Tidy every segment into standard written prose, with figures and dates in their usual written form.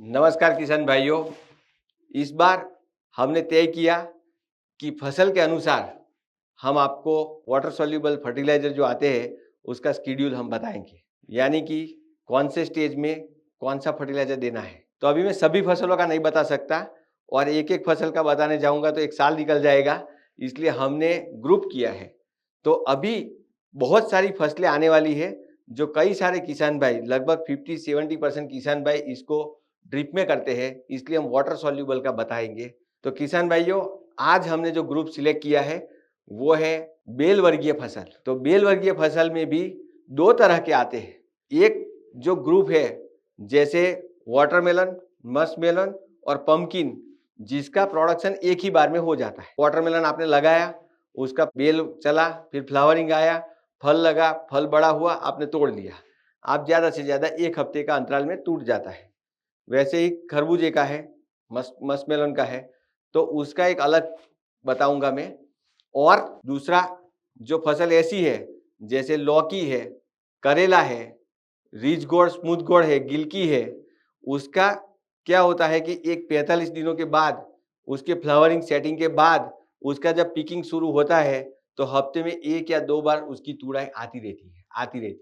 नमस्कार किसान भाइयों। इस बार हमने तय किया कि फसल के अनुसार हम आपको वाटर सॉल्युबल फर्टिलाइजर जो आते हैं उसका शेड्यूल हम बताएंगे, यानी कि कौन से स्टेज में कौन सा फर्टिलाइजर देना है। तो अभी मैं सभी फसलों का नहीं बता सकता और एक एक फसल का बताने जाऊंगा तो एक साल निकल जाएगा, इसलिए हमने ग्रुप किया है। तो अभी बहुत सारी फसलें आने वाली है जो कई सारे किसान भाई, लगभग 50-70% किसान भाई इसको ड्रिप में करते हैं, इसलिए हम वाटर सॉल्युबल का बताएंगे। तो किसान भाइयों, आज हमने जो ग्रुप सिलेक्ट किया है वो है बेल वर्गीय फसल। तो बेल वर्गीय फसल में भी दो तरह के आते हैं। एक जो ग्रुप है जैसे वाटरमेलन, मस्कमेलन और पंपकिन, जिसका प्रोडक्शन एक ही बार में हो जाता है। वाटरमेलन आपने लगाया, उसका बेल चला, फिर फ्लावरिंग आया, फल लगा, फल बड़ा हुआ, आपने तोड़ लिया। आप ज्यादा से ज्यादा एक हफ्ते का अंतराल में टूट जाता है। वैसे ही खरबूजे का है, मस्कमेलन का है, तो उसका एक अलग बताऊंगा मैं। और दूसरा जो फसल ऐसी है जैसे लौकी है, करेला है, रिच गोड, स्मूथ गोड है, गिलकी है, उसका क्या होता है कि एक 45 दिनों के बाद, उसके फ्लावरिंग सेटिंग के बाद, उसका जब पिकिंग शुरू होता है तो हफ्ते में 1 या 2 बार उसकी तुड़ाई आती रहती है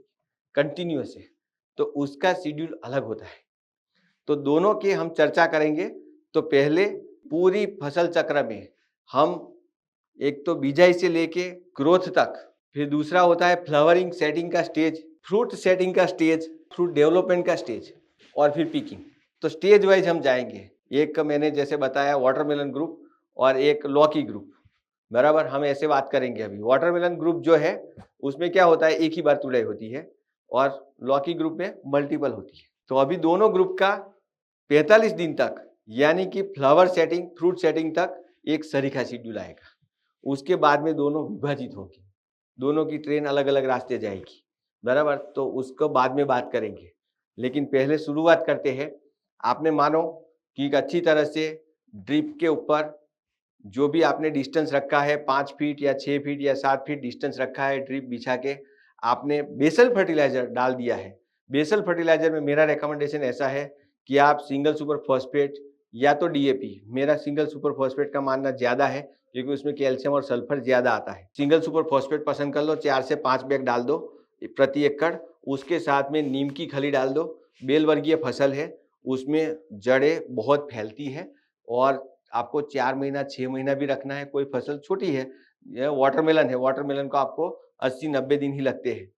कंटिन्यूअस है। तो उसका शेड्यूल अलग होता है। तो दोनों की हम चर्चा करेंगे। तो पहले पूरी फसल चक्र में हम एक तो बिजाई से लेके ग्रोथ तक, फिर दूसरा होता है फ्लावरिंग सेटिंग का स्टेज, फ्रूट सेटिंग का स्टेज, फ्रूट डेवलपमेंट का स्टेज, और फिर पिकिंग। तो स्टेज वाइज हम जाएंगे। एक मैंने जैसे बताया वाटरमेलन ग्रुप और एक लौकी ग्रुप, बराबर। हम ऐसे बात करेंगे। अभी वाटरमेलन ग्रुप जो है उसमें क्या होता है, एक ही बार तुड़ाई होती है, और लौकी ग्रुप में मल्टीपल होती है। तो अभी दोनों ग्रुप का 45 दिन तक, यानी कि फ्लावर सेटिंग, फ्रूट सेटिंग तक एक सरीखा शेड्यूल आएगा। उसके बाद में दोनों विभाजित होंगे, दोनों की ट्रेन अलग अलग रास्ते जाएगी, बराबर। तो उसको बाद में बात करेंगे, लेकिन पहले शुरुआत करते हैं। आपने मानो कि एक अच्छी तरह से ड्रिप के ऊपर जो भी आपने डिस्टेंस रखा है, 5 फीट या 6 फीट या 7 फीट डिस्टेंस रखा है, ड्रिप बिछा के आपने बेसल फर्टिलाइजर डाल दिया है। बेसल फर्टिलाइजर में मेरा रिकमेंडेशन ऐसा है कि आप सिंगल सुपर फॉस्फेट या तो डीएपी, मेरा सिंगल सुपर फॉस्फेट का मानना ज्यादा है क्योंकि उसमें कैल्शियम और सल्फर ज्यादा आता है। सिंगल सुपर फॉस्फेट पसंद कर लो, 4 से 5 बैग डाल दो प्रति एकड़। उसके साथ में नीम की खली डाल दो। बेल वर्गीय फसल है, उसमें जड़ें बहुत फैलती है और आपको 4 महीना 6 महीना भी रखना है। कोई फसल छोटी है, वाटरमेलन है, वाटरमेलन को आपको 80-90 दिन ही लगते हैं,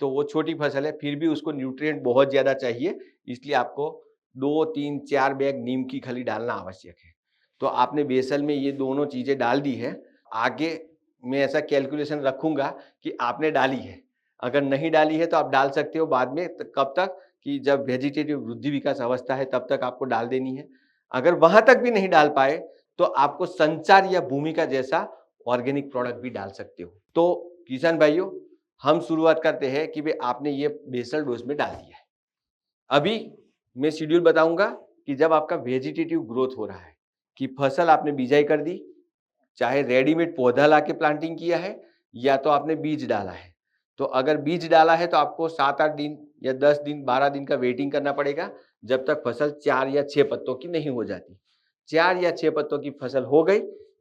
तो वो छोटी फसल है, फिर भी उसको न्यूट्रिएंट बहुत ज्यादा चाहिए, इसलिए आपको 2-3-4 बैग नीम की खली डालना आवश्यक है। तो आपने बेसल में ये दोनों चीजें डाल दी है। आगे मैं ऐसा कैलकुलेशन रखूंगा कि आपने डाली है, अगर नहीं डाली है तो आप डाल सकते हो बाद में। कब तक कि जब वेजिटेटिव वृद्धि विकास अवस्था है तब तक आपको डाल देनी है। अगर वहां तक भी नहीं डाल पाए तो आपको संचार या भूमिका जैसा ऑर्गेनिक प्रोडक्ट भी डाल सकते हो। तो किसान भाइयों, हम शुरुआत करते हैं कि भाई आपने ये बेसल डोज में डाल दिया है। अभी मैं शेड्यूल बताऊंगा कि जब आपका वेजिटेटिव ग्रोथ हो रहा है, कि फसल आपने बिजाई कर दी, चाहे रेडीमेड पौधा लाके प्लांटिंग किया है या तो आपने बीज डाला है। तो अगर बीज डाला है तो आपको 7-8 दिन या 10 दिन 12 दिन का वेटिंग करना पड़ेगा, जब तक फसल 4 या 6 पत्तों की नहीं हो जाती। 4 या 6 पत्तों की फसल हो गई,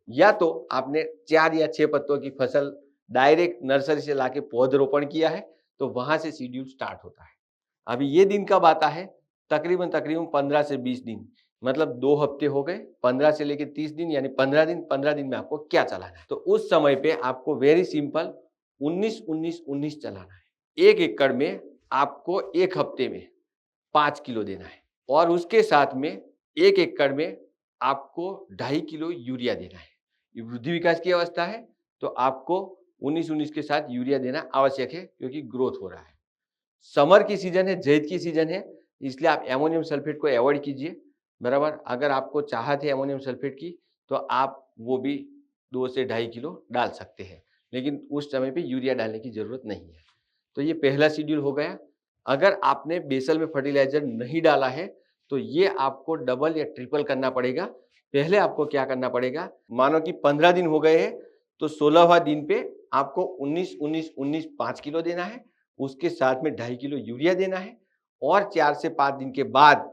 या तो आपने 4 या 6 पत्तों की फसल डायरेक्ट नर्सरी से लाके पौधरोपण किया है, तो वहां से शेड्यूल स्टार्ट होता है। अभी ये दिन कब आता है, तकरीबन 15 से 20 दिन, मतलब 2 हफ्ते हो गए। 15 से लेके 30 दिन यानी 15 दिन। 15 दिन में आपको क्या चलाना है, तो उस समय पे आपको वेरी सिंपल 19-19-19 चलाना है। 1 एकड़ में आपको 1 हफ्ते में 5 किलो देना है, और उसके साथ में 1 एकड़ में आपको 2.5 किलो यूरिया देना है। ये वृद्धि विकास की अवस्था है, तो आपको 19-19 के साथ यूरिया देना आवश्यक है क्योंकि ग्रोथ हो रहा है। समर की सीजन है, जैद की सीजन है, इसलिए आप एमोनियम सल्फेट को अवॉइड कीजिए, बराबर। अगर आपको चाहत है एमोनियम सल्फेट की तो आप वो भी 2 से 2.5 किलो डाल सकते हैं, लेकिन उस समय पे यूरिया डालने की जरूरत नहीं है। तो ये पहला शेड्यूल हो गया। अगर आपने बेसल में फर्टिलाइजर नहीं डाला है तो ये आपको डबल या ट्रिपल करना पड़ेगा। पहले आपको क्या करना पड़ेगा, मानो कि 15 दिन हो गए हैं तो 16वां दिन पे आपको 19-19-19 5 किलो देना है, उसके साथ में 2.5 किलो यूरिया देना है, और 4 से 5 दिन के बाद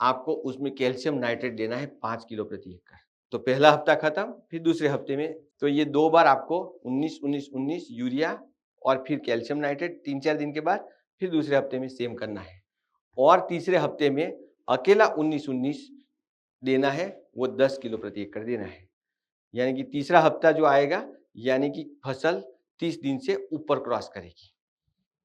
आपको उसमें कैल्शियम नाइट्रेट देना है 5 किलो प्रति एकड़। तो पहला हफ्ता खत्म, फिर दूसरे हफ्ते में तो ये 2 बार आपको 19-19-19 यूरिया और फिर कैल्शियम नाइट्रेट 3-4 दिन के बाद फिर दूसरे हफ्ते में सेम करना है। और तीसरे हफ्ते में अकेला 19-19 देना है, वो 10 किलो प्रति एकड़ देना है। यानी कि तीसरा हफ्ता जो आएगा, यानी कि फसल 30 दिन से ऊपर क्रॉस करेगी,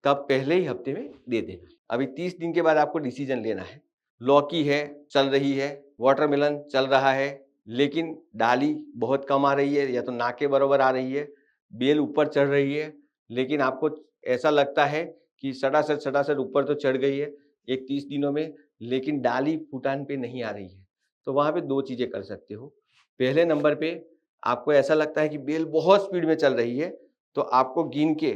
तब पहले ही हफ्ते में दे देना। अभी 30 दिन के बाद आपको डिसीजन लेना है। लौकी है, चल रही है, वाटरमेलन चल रहा है, लेकिन डाली बहुत कम आ रही है या तो ना के बराबर आ रही है, बेल ऊपर चढ़ रही है, लेकिन आपको ऐसा लगता है कि सटासट ऊपर तो चढ़ गई है एक 30 दिनों में, लेकिन डाली फूटान पे नहीं आ रही है। तो वहाँ पे 2 चीज़ें कर सकते हो। पहले नंबर पे आपको ऐसा लगता है कि बेल बहुत स्पीड में चल रही है, तो आपको गिन के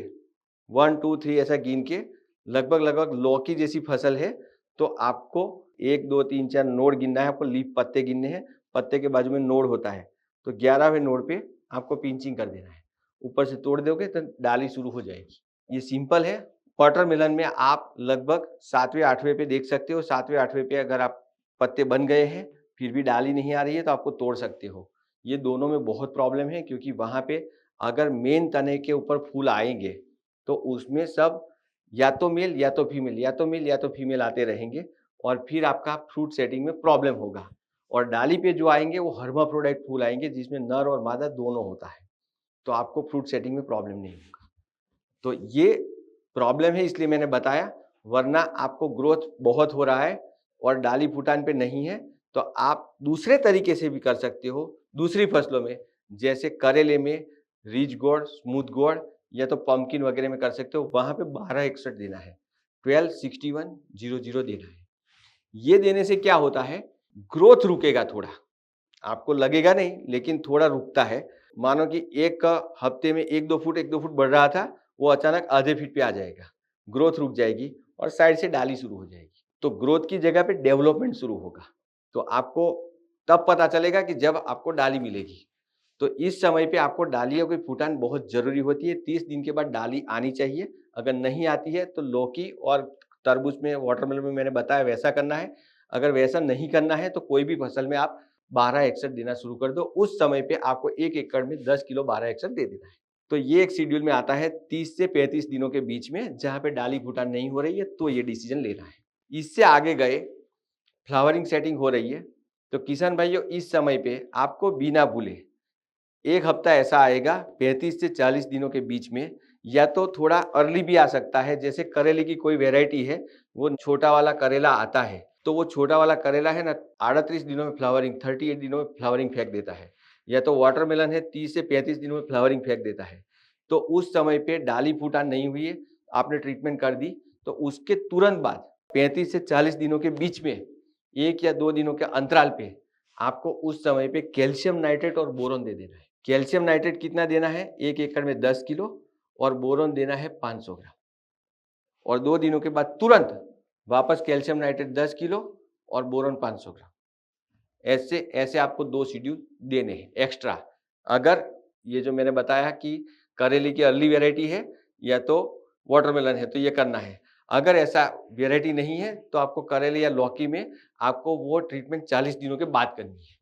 1 2 3 ऐसा गिन के लगभग लौकी जैसी फसल है तो आपको 1 2 3 4 नोड गिनना है, आपको लीफ पत्ते गिनने हैं, पत्ते के बाजू में नोड होता है, तो 11वें नोड पे आपको पिंचिंग कर देना है। ऊपर से तोड़ दोगे तो डाली शुरू हो जाएगी। ये सिंपल है। वाटरमेलन में आप लगभग 7वें 8वें पे देख सकते हो। 7वें 8वें पे अगर आप पत्ते बन गए हैं फिर भी डाली नहीं आ रही है तो आपको तोड़ सकते हो। ये दोनों में बहुत प्रॉब्लम है, क्योंकि वहाँ पे अगर मेन तने के ऊपर फूल आएंगे तो उसमें सब या तो मेल या तो फीमेल या तो मेल या तो फीमेल आते रहेंगे और फिर आपका फ्रूट सेटिंग में प्रॉब्लम होगा। और डाली पे जो आएंगे वो हर्माफ्रोडाइट फूल आएंगे जिसमें नर और मादा दोनों होता है, तो आपको फ्रूट सेटिंग में प्रॉब्लम नहीं होगा। तो ये प्रॉब्लम है इसलिए मैंने बताया, वरना आपको ग्रोथ बहुत हो रहा है और डाली फूटान पे नहीं है तो आप दूसरे तरीके से भी कर सकते हो दूसरी फसलों में, जैसे करेले में रिच गोल्ड, स्मूथ गोल्ड या तो पंपकिन वगैरह में कर सकते हो। वहां पे 1261 देना है, 126100 देना है। ये देने से क्या होता है, ग्रोथ रुकेगा थोड़ा, आपको लगेगा नहीं लेकिन थोड़ा रुकता है। मानो कि एक हफ्ते में 1-2 फुट बढ़ रहा था, वो अचानक आधे फीट पे आ जाएगा, ग्रोथ रुक जाएगी और साइड से डाली शुरू हो जाएगी। तो ग्रोथ की जगह पे डेवलपमेंट शुरू होगा। तो आपको तब पता चलेगा कि जब आपको डाली मिलेगी। तो इस समय पे आपको डालियों की फूटान बहुत जरूरी होती है। 30 दिन के बाद डाली आनी चाहिए। अगर नहीं आती है तो लौकी और तरबूज में, वाटरमेलन में मैंने बताया वैसा करना है। अगर वैसा नहीं करना है तो कोई भी फसल में आप 1261 देना शुरू कर दो। उस समय पे आपको 1 एकड़ में 10 किलो 1261 दे देना है। तो ये एक शेड्यूल में आता है 30 से 35 दिनों के बीच में, जहां पे डाली फूटान नहीं हो रही है तो ये डिसीजन लेना है। इससे आगे गए, फ्लावरिंग सेटिंग हो रही है, तो किसान भाइयों इस समय पे आपको बिना भूले एक हफ्ता ऐसा आएगा 35 से 40 दिनों के बीच में, या तो थोड़ा अर्ली भी आ सकता है। जैसे करेले की कोई वेराइटी है, वो छोटा वाला करेला आता है, तो वो छोटा वाला करेला है ना 38 दिनों में फ्लावरिंग, 38 दिनों में फ्लावरिंग फेंक देता है। या तो वाटरमेलन है 30 से 35 दिनों में फ्लावरिंग फेंक देता है। तो उस समय पे डाली फूटान नहीं हुई है, आपने ट्रीटमेंट कर दी, तो उसके तुरंत बाद 35 से 40 दिनों के बीच में 1 या 2 दिनों के अंतराल पे आपको उस समय पे कैल्शियम नाइट्रेट और बोरोन दे देना है। कैल्शियम नाइट्रेट कितना देना है, 1 एकड़ में 10 किलो, और बोरोन देना है 500 ग्राम। और 2 दिनों के बाद तुरंत वापस कैल्शियम नाइट्रेट 10 किलो और बोरोन 500 ग्राम। ऐसे आपको 2 शेड्यूल देने हैं एक्स्ट्रा। अगर ये जो मैंने बताया कि करेले की अर्ली वेराइटी है या तो वाटरमेलन है तो ये करना है। अगर ऐसा वेराइटी नहीं है तो आपको करेले या लौकी में आपको वो ट्रीटमेंट 40 दिनों के बाद करनी है।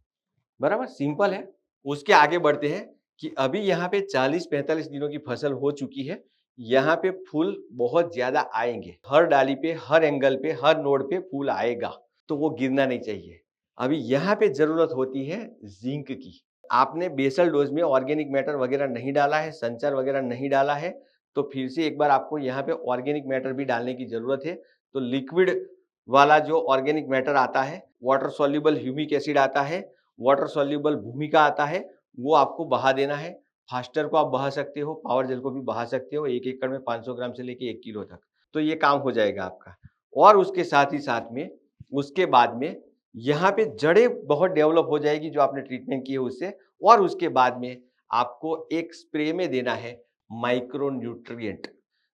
बराबर, सिंपल है। उसके आगे बढ़ते हैं कि अभी यहाँ पे 40-45 दिनों की फसल हो चुकी है। यहाँ पे फूल बहुत ज्यादा आएंगे, हर डाली पे, हर एंगल पे, हर नोड पे फूल आएगा, तो वो गिरना नहीं चाहिए। अभी यहाँ पे जरूरत होती है जिंक की। आपने बेसल डोज में ऑर्गेनिक मैटर वगैरह नहीं डाला है, संचार वगैरह नहीं डाला है, तो फिर से एक बार आपको यहाँ पे ऑर्गेनिक मैटर भी डालने की जरूरत है। तो लिक्विड वाला जो ऑर्गेनिक मैटर आता है, वाटर सॉल्युबल ह्यूमिक एसिड आता है, वाटर सॉल्युबल भूमिका आता है, वो आपको बहा देना है। फास्टर को आप बहा सकते हो, पावर जेल को भी बहा सकते हो, 1 एकड़ में 500 ग्राम से लेके 1 किलो तक, तो ये काम हो जाएगा आपका। और उसके साथ ही साथ में उसके बाद में यहाँ पे जड़ें बहुत डेवलप हो जाएगी जो आपने ट्रीटमेंट की है उससे। और उसके बाद में आपको एक स्प्रे में देना है माइक्रो न्यूट्रिएंट।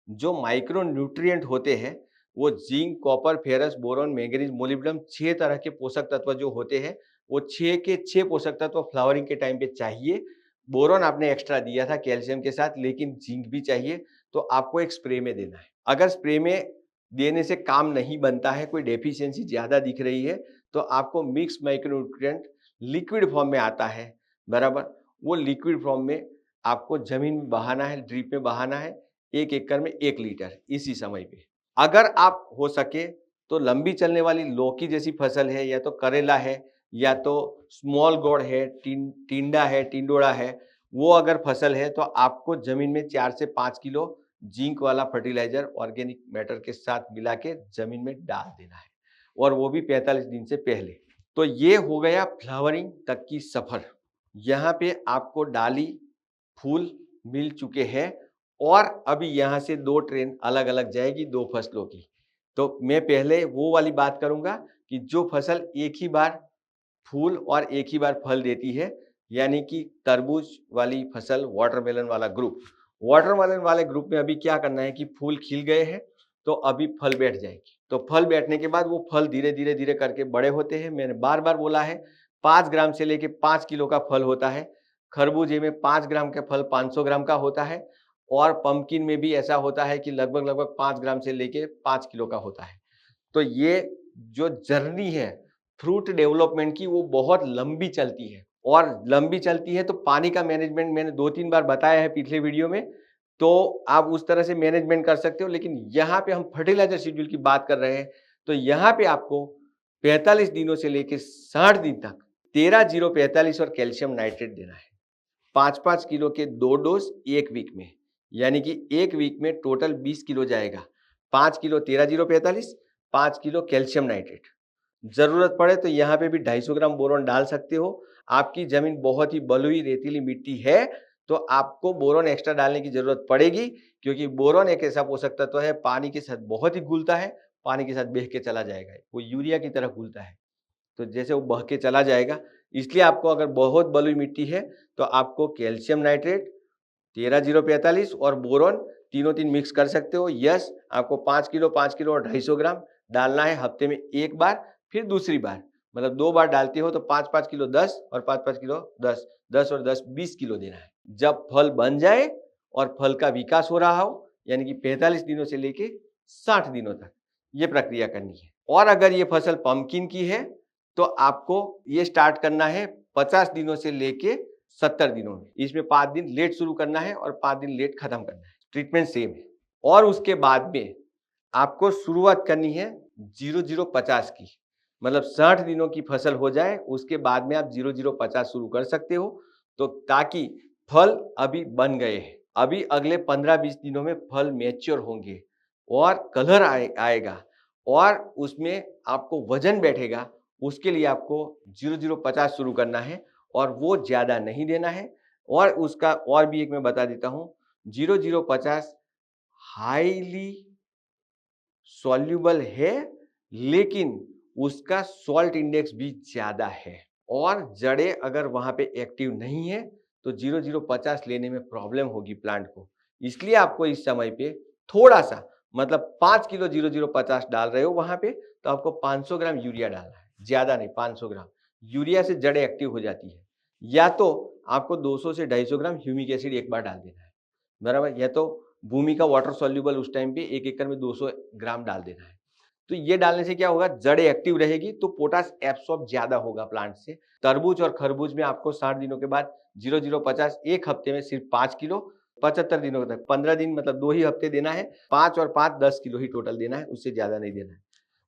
जो माइक्रो न्यूट्रिएंट होते हैं वो zinc, copper, ferrous, boron, manganese, molybdenum, 6 तरह के पोषक तत्व जो होते हैं, वो 6 के 6 पोषक तत्व फ्लावरिंग के टाइम पे चाहिए। बोरॉन आपने एक्स्ट्रा दिया था कैल्शियम के साथ, लेकिन जिंक भी चाहिए, तो आपको एक स्प्रे में देना है। अगर स्प्रे में देने से काम नहीं बनता है, कोई डेफिशिएंसी ज्यादा दिख रही है, तो आपको मिक्स माइक्रोन्यूट्रिएंट लिक्विड फॉर्म में आता है, बराबर। वो लिक्विड फॉर्म में आपको जमीन में बहाना है, ड्रिप में बहाना है, 1 एकड़ में 1 लीटर इसी समय पे। अगर आप हो सके तो लंबी चलने वाली लौकी जैसी फसल है, या तो करेला है, या तो स्मॉल गोड है, टिंडा है, टिंडोड़ा है, वो अगर फसल है तो आपको जमीन में 4 से 5 किलो जिंक वाला फर्टिलाइजर ऑर्गेनिक मैटर के साथ मिला के जमीन में डाल देना है, और वो भी 45 दिन से पहले। तो ये हो गया फ्लावरिंग तक की सफर। यहाँ पे आपको डाली फूल मिल चुके हैं, और अभी यहाँ से 2 ट्रेन अलग अलग जाएगी 2 फसलों की। तो मैं पहले वो वाली बात करूंगा कि जो फसल एक ही बार फूल और एक ही बार फल देती है, यानी कि तरबूज वाली फसल, वाटरमेलन वाला ग्रुप। वाटरमेलन वाले ग्रुप में अभी क्या करना है कि फूल खिल गए हैं तो अभी फल बैठ जाएगी। तो फल बैठने के बाद वो फल धीरे धीरे धीरे करके बड़े होते हैं। मैंने बार बार बोला है 5 ग्राम से लेके 5 किलो का फल होता है। खरबूजे में 5 ग्राम का फल 500 ग्राम का होता है, और पंपकिन में भी ऐसा होता है कि लगभग 5 ग्राम से लेके 5 किलो का होता है। तो ये जो जर्नी है फ्रूट डेवलपमेंट की, वो बहुत लंबी चलती है, और लंबी चलती है तो पानी का मैनेजमेंट मैंने 2-3 बार बताया है पिछले वीडियो में, तो आप उस तरह से मैनेजमेंट कर सकते हो। लेकिन यहाँ पे हम फर्टिलाइजर शेड्यूल की बात कर रहे हैं, तो यहाँ पे आपको 45 दिनों से लेकर 60 दिन तक 13-0-45 और कैल्शियम नाइट्रेट देना है। 5-5 किलो के 2 डोज 1 वीक में, यानी कि 1 वीक में टोटल 20 किलो जाएगा। 5 किलो 13-0-45, 5 किलो कैल्शियम नाइट्रेट। जरूरत पड़े तो यहाँ पे भी 250 ग्राम बोरोन डाल सकते हो। आपकी जमीन बहुत ही बलुई रेतीली मिट्टी है तो आपको बोरोन एक्स्ट्रा डालने की जरूरत पड़ेगी, क्योंकि बोरोन एक ऐसा पोषक तत्व है पानी के साथ बहुत ही घुलता है, पानी के साथ बह के चला जाएगा, वो यूरिया की तरह घुलता है, तो जैसे वो बह के चला जाएगा। इसलिए आपको अगर बहुत बलुई मिट्टी है तो आपको कैल्शियम नाइट्रेट 13-0-45 और बोरोन तीनों मिक्स कर सकते हो। यस, आपको 5 किलो और 250 ग्राम डालना है हफ्ते में 1 बार, फिर दूसरी बार, मतलब 2 बार डालते हो तो 5-5 किलो 10 और 5-5 किलो 10, 10 और 10 20 किलो देना है। जब फल बन जाए और फल का विकास हो रहा हो, यानी कि 45 दिनों से लेके 60 दिनों तक ये प्रक्रिया करनी है। और अगर ये फसल पंपकिन की है तो आपको ये स्टार्ट करना है 50 दिनों से लेके 70 दिनों में। इसमें 5 दिन लेट शुरू करना है और 5 दिन लेट खत्म करना है। ट्रीटमेंट सेम है। और उसके बाद में आपको शुरुआत करनी है 0-0-50 की, मतलब 60 दिनों की फसल हो जाए उसके बाद में आप 0-0-50 शुरू कर सकते हो। तो ताकि फल अभी बन गए हैं, अभी अगले 15-20 दिनों में फल मैच्योर होंगे और कलर आएगा और उसमें आपको वजन बैठेगा। उसके लिए आपको 0-0-50 शुरू करना है और वो ज्यादा नहीं देना है। और उसका और भी एक मैं बता देता हूं, 0-0-50 हाईली सॉल्युबल है, लेकिन उसका सॉल्ट इंडेक्स भी ज्यादा है, और जड़ें अगर वहां पे एक्टिव नहीं है तो 0-0-50 लेने में प्रॉब्लम होगी प्लांट को। इसलिए आपको इस समय पे थोड़ा सा, मतलब 5 किलो 0-0-50 डाल रहे हो वहां पे, तो आपको 500 ग्राम यूरिया डालना है, ज्यादा नहीं, 500 ग्राम यूरिया से जड़ें एक्टिव हो जाती है। या तो आपको 200 से 250 ग्राम ह्यूमिक एसिड एक बार डाल देना है, बराबर। या तो भूमि का वाटर सॉल्युबल उस टाइम पे 1 एकड़ में 200 ग्राम डाल देना है। तो ये डालने से क्या होगा, जड़ें एक्टिव रहेगी तो पोटास एब्सॉर्ब ज्यादा होगा प्लांट से। तरबूज और खरबूज में आपको 60 दिनों के बाद 0-0-50 एक हफ्ते में सिर्फ 5 किलो, 75 दिनों तक 15 दिन, मतलब 2 ही हफ्ते देना है। 5 और 5 10 किलो ही टोटल देना है, उससे ज्यादा नहीं देना है।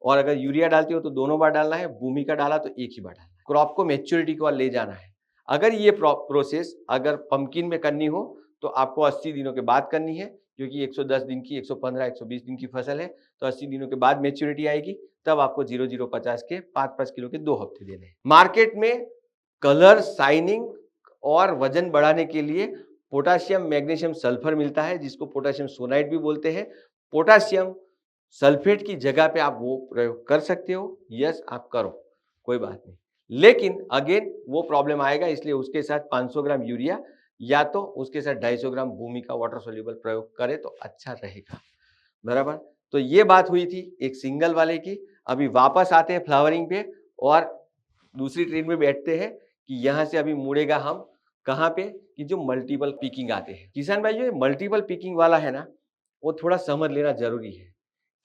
और अगर यूरिया डालते हो तो दोनों बार डालना है, भूमि का डाला तो एक ही बार डालना है। क्रॉप को मैच्योरिटी को ले जाना है। अगर ये प्रोसेस अगर पंपकिन में करनी हो तो आपको 80 दिनों के बाद करनी है, क्योंकि 110 दिन की, 115, 120 दिन की फसल है, तो 80 दिनों के बाद मैच्योरिटी आएगी, तब आपको 0-0-50 के 5-5 किलो के 2 हफ्ते देने हैं। मार्केट में कलर, शाइनिंग और वजन बढ़ाने के लिए पोटाशियम, मैग्नीशियम, सल्फर मिलता है, जिसको पोटाशियम सोनाइट भी बोलते हैं। पोटाशियम सल्फेट की जगह पे आप वो प्रयोग कर सकते हो। यस, आप करो, कोई बात नहीं, लेकिन अगेन वो प्रॉब्लम आएगा, इसलिए उसके साथ 500 ग्राम यूरिया या तो उसके साथ 250 ग्राम भूमि का वाटर सोल्यूबल प्रयोग करें तो अच्छा रहेगा, बराबर। तो ये बात हुई थी एक सिंगल वाले की। अभी वापस आते हैं फ्लावरिंग पे और दूसरी ट्रेन में बैठते हैं कि यहाँ से अभी मुड़ेगा हम कहाँ पे, कि जो मल्टीपल पिकिंग आते हैं। किसान भाइयों, मल्टीपल पिकिंग वाला है ना, वो थोड़ा समझ लेना जरूरी है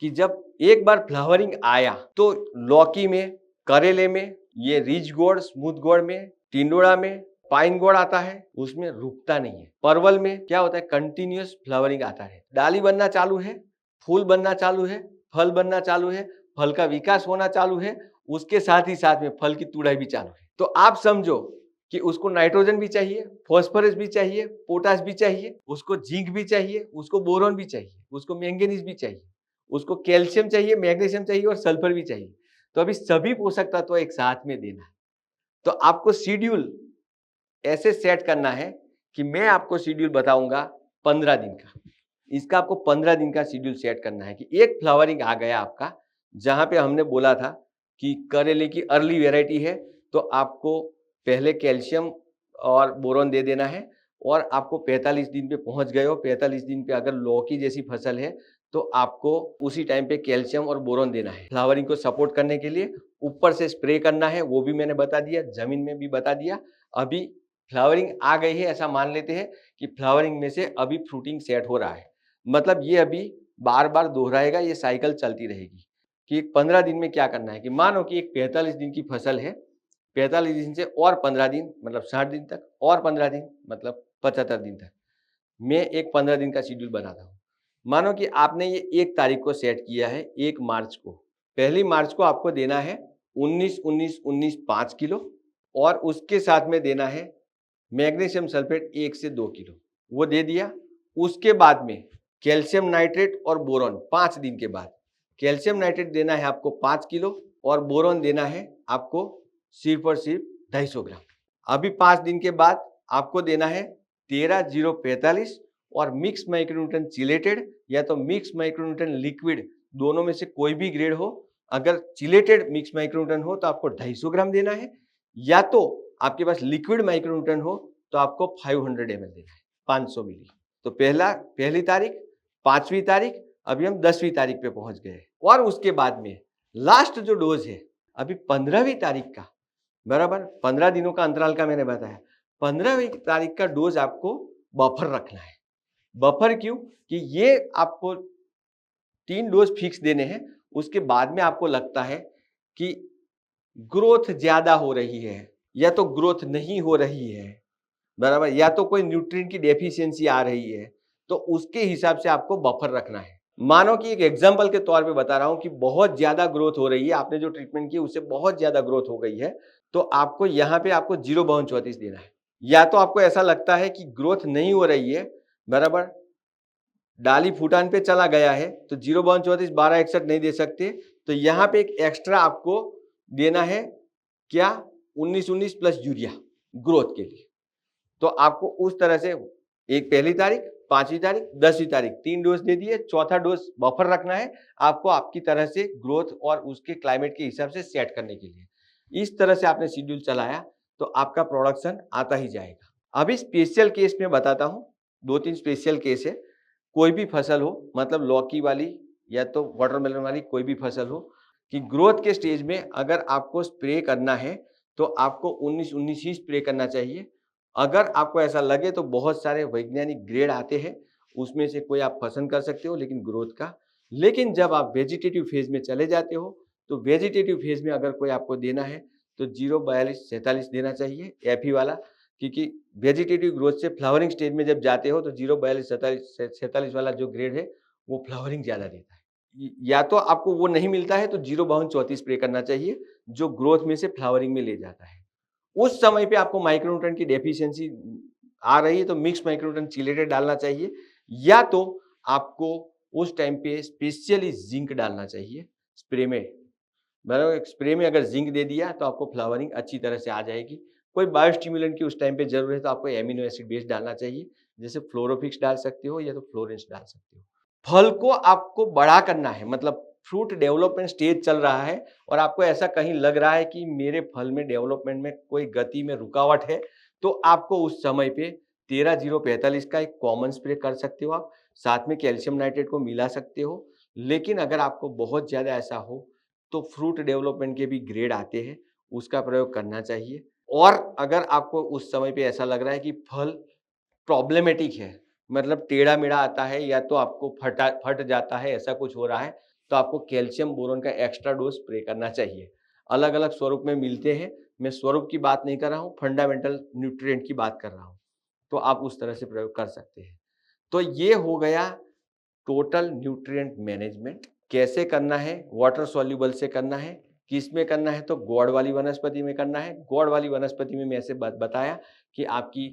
कि जब एक बार फ्लावरिंग आया तो लौकी में, करेले में ये रिच गोड, स्मूथ गोड में, टिंडोरा में पाइन गोड आता है, उसमें रुकता नहीं है। परवल में क्या होता है, कंटिन्यूअस फ्लावरिंग आता है, डाली बनना चालू है, फूल बनना चालू है, फल बनना चालू है, फल का विकास होना चालू है, उसके साथ ही साथ में फल की तुड़ाई भी चालू है। तो आप समझो कि उसको नाइट्रोजन भी चाहिए, फास्फोरस भी चाहिए, पोटाश भी चाहिए, उसको जिंक भी चाहिए, उसको बोरॉन भी चाहिए, उसको मैंगनीज भी चाहिए, उसको कैल्शियम चाहिए, मैग्नीशियम चाहिए और सल्फर भी चाहिए। तो अभी सभी पोषक तत्व एक साथ में देना है। तो आपको शेड्यूल ऐसे सेट करना है कि मैं आपको शेड्यूल बताऊंगा 15 दिन का। इसका आपको 15 दिन का शेड्यूल सेट करना है कि एक फ्लावरिंग आ गया आपका, जहां पे हमने बोला था कि करेले की अर्ली वेराइटी है तो आपको पहले कैल्शियम और बोरॉन दे देना है, और आपको 45 दिन पे पहुंच गए हो, 45 दिन पे अगर लौकी जैसी फसल है तो आपको उसी टाइम पे कैल्शियम और बोरॉन देना है। फ्लावरिंग को सपोर्ट करने के लिए ऊपर से स्प्रे करना है, वो भी मैंने बता दिया, जमीन में भी बता दिया। अभी फ्लावरिंग आ गई है, ऐसा मान लेते हैं कि फ्लावरिंग में से अभी फ्रूटिंग सेट हो रहा है, मतलब ये अभी बार बार दोहराएगा, ये साइकिल चलती रहेगी कि 15 दिन में क्या करना है। कि मानो कि एक 45 दिन की फसल है, 45 दिन से और 15 दिन मतलब 60 दिन तक, और 15 दिन मतलब 75 दिन तक मैं एक 15 दिन का शेड्यूल बनाता हूँ। मानो कि आपने ये 1 तारीख को सेट किया है, 1 मार्च को, पहली मार्च को आपको देना है 19-19-19 5 किलो, और उसके साथ में देना है मैग्नीशियम सल्फेट 1 से 2 किलो, वो दे दिया। उसके बाद में कैल्शियम नाइट्रेट और बोरॉन 5 दिन के बाद, कैल्शियम नाइट्रेट देना है आपको 5 किलो और बोरॉन देना है आपको सिर्फ और सिर्फ 250 ग्राम। अभी 5 दिन के बाद आपको देना है 13-0-45 और मिक्स माइक्रोन्यूट्रन चिलेटेड या तो मिक्स माइक्रोन्यूट्रन लिक्विड, दोनों में से कोई भी ग्रेड हो। अगर चिलेटेड मिक्स माइक्रोन्यूट्रन हो तो आपको 250 ग्राम देना है, या तो आपके पास लिक्विड माइक्रोन्यूट्रन हो तो आपको 500 ml देना है, 500 मिली। तो पहली तारीख, 5वीं तारीख, अभी हम 10वीं तारीख पे पहुंच गए। और उसके बाद में लास्ट जो डोज है अभी 15वीं तारीख का, बराबर 15 दिनों का अंतराल का मैंने बताया, 15वीं तारीख का डोज आपको बफर रखना है। बफर क्यों? कि ये आपको 3 डोज फिक्स देने हैं, उसके बाद में आपको लगता है कि ग्रोथ ज्यादा हो रही है या तो ग्रोथ नहीं हो रही है, बराबर, या तो कोई न्यूट्रिएंट की डेफिशिएंसी आ रही है, तो उसके हिसाब से आपको बफर रखना है। मानो कि एक एग्जांपल के तौर पे बता रहा हूं कि बहुत ज्यादा ग्रोथ हो रही है, आपने जो ट्रीटमेंट की उससे बहुत ज्यादा ग्रोथ हो गई है, तो आपको यहाँ पे आपको 0-34 देना है। या तो आपको ऐसा लगता है कि ग्रोथ नहीं हो रही है, बराबर, डाली फूटान पे चला गया है, तो 0-34 1261 नहीं दे सकते, तो यहाँ पे एक एक्स्ट्रा आपको देना है क्या, 19-19 प्लस यूरिया ग्रोथ के लिए। तो आपको उस तरह से एक पहली तारीख, 5वीं तारीख, 10वीं तारीख 3 डोज दे दिए, चौथा डोज बफर रखना है आपको आपकी तरह से ग्रोथ और उसके क्लाइमेट के हिसाब से सेट करने के लिए। इस तरह से आपने शेड्यूल चलाया तो आपका प्रोडक्शन आता ही जाएगा। अभी स्पेशल केस में बताता हूं, 2-3 स्पेशल केस है। कोई भी फसल हो, मतलब लौकी वाली या तो वाटरमेलन वाली कोई भी फसल हो, कि ग्रोथ के स्टेज में अगर आपको स्प्रे करना है तो आपको 19-19 ही स्प्रे करना चाहिए। अगर आपको ऐसा लगे तो बहुत सारे वैज्ञानिक ग्रेड आते हैं, उसमें से कोई आप पसंद कर सकते हो, लेकिन ग्रोथ का। लेकिन जब आप वेजिटेटिव फेज में चले जाते हो तो वेजिटेटिव फेज में अगर कोई आपको देना है तो 0-42-46 देना चाहिए, एफी वाला, क्योंकि वेजिटेटिव ग्रोथ से फ्लावरिंग स्टेज में जब जाते हो तो 0-42-46 वाला जो ग्रेड है वो फ्लावरिंग ज्यादा देता है। या तो आपको वो नहीं मिलता है तो 0-34 स्प्रे करना चाहिए, जो ग्रोथ में से फ्लावरिंग में ले जाता है। उस समय पे आपको माइक्रोन्यूट्रन की डेफिशिएंसी आ रही है तो मिक्स माइक्रोन्यूट्रन चिलेटेड डालना चाहिए, या तो आपको उस टाइम पे स्पेशली जिंक डालना चाहिए स्प्रे में, बराबर। स्प्रे में अगर जिंक दे दिया तो आपको फ्लावरिंग अच्छी तरह से आ जाएगी। कोई बायोस्टिमुलेंट की उस टाइम पे जरूरत है तो आपको एमिनो एसिड बेस डालना चाहिए, जैसे फ्लोरोफिक्स डाल सकते हो या तो फ्लोरेंस डाल सकते हो। फल को आपको बड़ा करना है, मतलब फ्रूट डेवलपमेंट स्टेज चल रहा है और आपको ऐसा कहीं लग रहा है कि मेरे फल में डेवलपमेंट में कोई गति में रुकावट है, तो आपको उस समय पे 13-0-45 का एक कॉमन स्प्रे कर सकते हो आप, साथ में कैल्शियम नाइट्रेट को मिला सकते हो। लेकिन अगर आपको बहुत ज्यादा ऐसा हो तो फ्रूट डेवलपमेंट के भी ग्रेड आते हैं, उसका प्रयोग करना चाहिए। और अगर आपको उस समय पे ऐसा लग रहा है कि फल प्रॉब्लमेटिक है, मतलब टेढ़ा मेढ़ा आता है या तो आपको फट जाता है, ऐसा कुछ हो रहा है, तो आपको कैल्शियम बोरॉन का एक्स्ट्रा डोज स्प्रे करना चाहिए। अलग अलग स्वरूप में मिलते हैं। मैं स्वरूप की बात नहीं कर रहा हूँ, फंडामेंटल न्यूट्रिएंट की बात कर रहा हूँ। तो आप उस तरह से प्रयोग कर सकते हैं। तो ये हो गया टोटल न्यूट्रिएंट मैनेजमेंट। कैसे करना है? वाटर सॉल्युबल से करना है। किस में करना है? तो गौड़ वाली वनस्पति में करना है। गौड़ वाली वनस्पति में मैंने बताया कि आपकी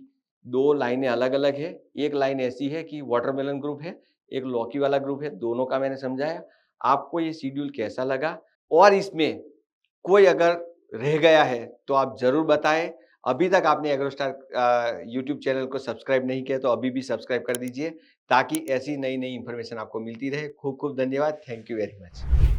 2 लाइनें अलग-अलग है। एक लाइन ऐसी है कि वाटरमेलन ग्रुप है, एक लौकी वाला ग्रुप है, दोनों का मैंने समझाया। आपको ये शेड्यूल कैसा लगा? और इसमें कोई अगर रह गया है तो आप ज़रूर बताएँ। अभी तक आपने एग्रोस्टार यूट्यूब चैनल को सब्सक्राइब नहीं किया तो अभी भी सब्सक्राइब कर दीजिए, ताकि ऐसी नई-नई इन्फॉर्मेशन आपको मिलती रहे। खूब-खूब धन्यवाद। Thank you very much.